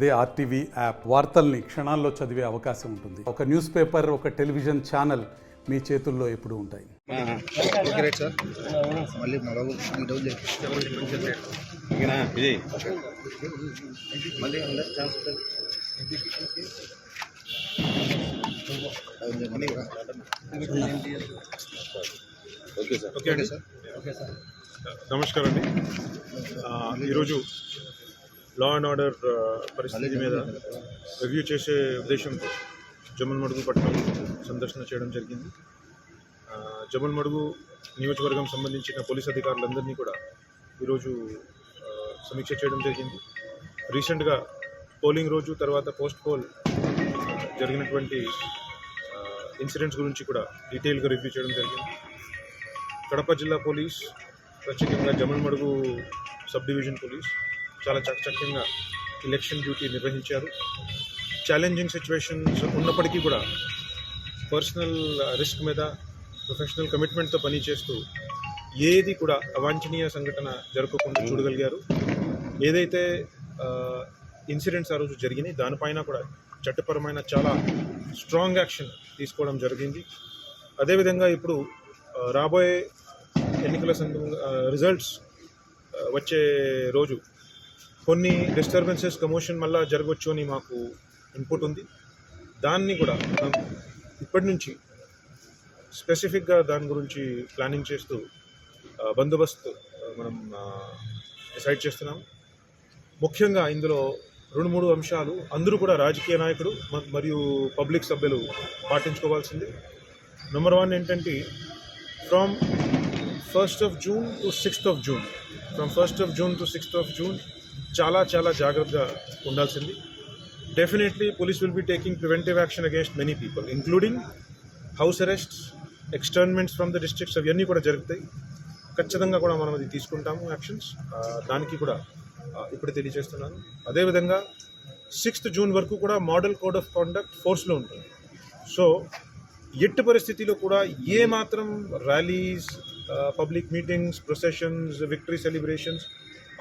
అదే RTV app వార్తల్ని క్షణాల్లో చదివే అవకాశం ఉంటుంది. ఒక న్యూస్ పేపర్, ఒక టెలివిజన్ ఛానల్ మీ చేతుల్లో ఎప్పుడూ ఉంటాయి. నమస్కారం అండి. ఈరోజు లా అండ్ ఆర్డర్ పరిస్థితి మీద రివ్యూ చేసే ఉద్దేశంతో జమ్మలమడుగు పట్టణం సందర్శన చేయడం జరిగింది. జమ్మలమడుగు నియోజకవర్గం సంబంధించిన పోలీస్ అధికారులందరినీ కూడా ఈరోజు సమీక్ష చేయడం జరిగింది. రీసెంట్గా పోలింగ్ రోజు తర్వాత పోస్ట్ పోల్ జరిగినటువంటి ఇన్సిడెంట్స్ గురించి కూడా డీటెయిల్గా రివ్యూ చేయడం జరిగింది. కడప జిల్లా పోలీస్, ప్రత్యేకంగా జమ్మలమడుగు సబ్ డివిజన్ పోలీస్ చాలా చక్కచక్యంగా ఎలక్షన్ డ్యూటీ నిర్వహించారు. ఛాలెంజింగ్ సిచ్యువేషన్స్ ఉన్నప్పటికీ కూడా పర్సనల్ రిస్క్ మీద ప్రొఫెషనల్ కమిట్మెంట్తో పనిచేస్తూ ఏది కూడా అవాంఛనీయ సంఘటన జరగకుండా చూడగలిగారు. ఏదైతే ఇన్సిడెంట్స్ ఆ రోజు జరిగినాయి దానిపైన కూడా చట్టపరమైన చాలా స్ట్రాంగ్ యాక్షన్ తీసుకోవడం జరిగింది. అదేవిధంగా ఇప్పుడు రాబోయే ఎన్నికల రిజల్ట్స్ వచ్చే రోజు కొన్ని డిస్టర్బెన్సెస్, కమోషన్ మళ్ళీ జరగవచ్చు అని మాకు ఇన్పుట్ ఉంది. దాన్ని కూడా మనం ఇప్పటి నుంచి స్పెసిఫిక్గా దాని గురించి ప్లానింగ్ చేస్తూ బందోబస్తు మనం డిసైడ్ చేస్తున్నాం. ముఖ్యంగా ఇందులో 2-3 అంశాలు అందరూ కూడా రాజకీయ నాయకులు మరియు పబ్లిక్ సభ్యులు పాటించుకోవాల్సింది. నెంబర్ 1 ఏంటంటే from 1st of June to 6th of June, from 1st of June to 6th of June చాలా జాగ్రత్తగా ఉండాల్సింది. Definitely police will be taking preventive action against many people, including house arrests, ఎక్స్టర్న్మెంట్స్ from the districts, అవన్నీ కూడా జరుగుతాయి. ఖచ్చితంగా కూడా మనం అది తీసుకుంటాము యాక్షన్స్. దానికి కూడా ఇప్పుడు తెలియజేస్తున్నాను. అదేవిధంగా 6th June వరకు కూడా మోడల్ కోడ్ ఆఫ్ కాండక్ట్ ఫోర్స్లో ఉంటుంది. సో ఎట్టి పరిస్థితిలో కూడా ఏ మాత్రం rallies, public meetings, processions, victory celebrations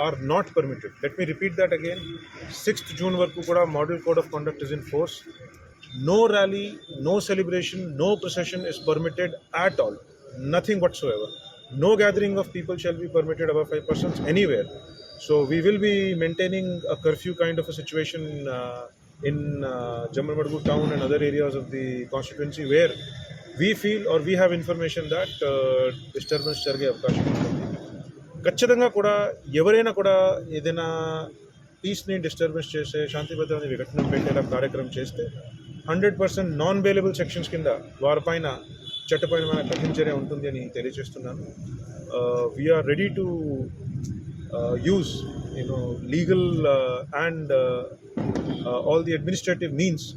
are not permitted. Let me repeat that again. 6th June వరకు కూడా model code of conduct is in force. No rally, no celebration, no procession is permitted at all. Nothing whatsoever. No gathering of people shall be permitted above 5 persons anywhere. So we will be maintaining a curfew kind of a situation in Jammalmadu town and other areas of the constituency where we feel or we have information that disturbance జరిగే అవకాశం ఉంటుంది. ఖచ్చితంగా కూడా ఎవరైనా కూడా ఏదైనా పీస్ని disturbance చేసే, శాంతి భద్రతని విఘటన పెట్టేలా కార్యక్రమం చేస్తే 100% నాన్ బెయిలబుల్ సెక్షన్స్ కింద వారిపైన చట్టపరమైన కఠిన చర్య ఉంటుంది అని తెలియజేస్తున్నాను. We are ready to use legal and all the administrative means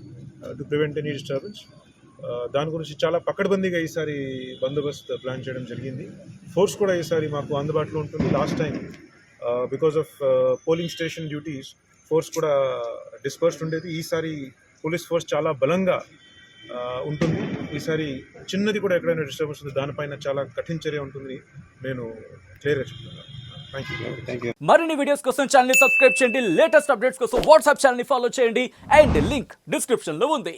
to prevent any disturbance. దాని గురించి చాలా పకడ్బందీగా ఈసారి బందోబస్తు ప్లాన్ చేయడం జరిగింది. ఫోర్స్ కూడా ఈసారి మాకు అందుబాటులో ఉంటుంది. Last time because of polling station duties force కూడా డిస్పర్స్డ్ ఉండేది. ఈసారి పోలీస్ ఫోర్స్ చాలా బలంగా ఉంటుంది. ఈసారి చిన్నది కూడా ఎక్కడైనా డిస్టర్బెన్స్ ఉంది దానిపైన చాలా కఠిన చర్య ఉంటుంది నేను క్లియర్గా చెప్తున్నాను. Thank you. మరిన్ని వీడియోస్ కోసం ఛానల్ ని సబ్స్క్రైబ్ చేయండి. లేటెస్ట్ అప్డేట్స్ కోసం వాట్సాప్ ఛానల్ ని ఫాలో చేయండి. అండ్ లింక్ డిస్క్రిప్షన్ లో ఉంది.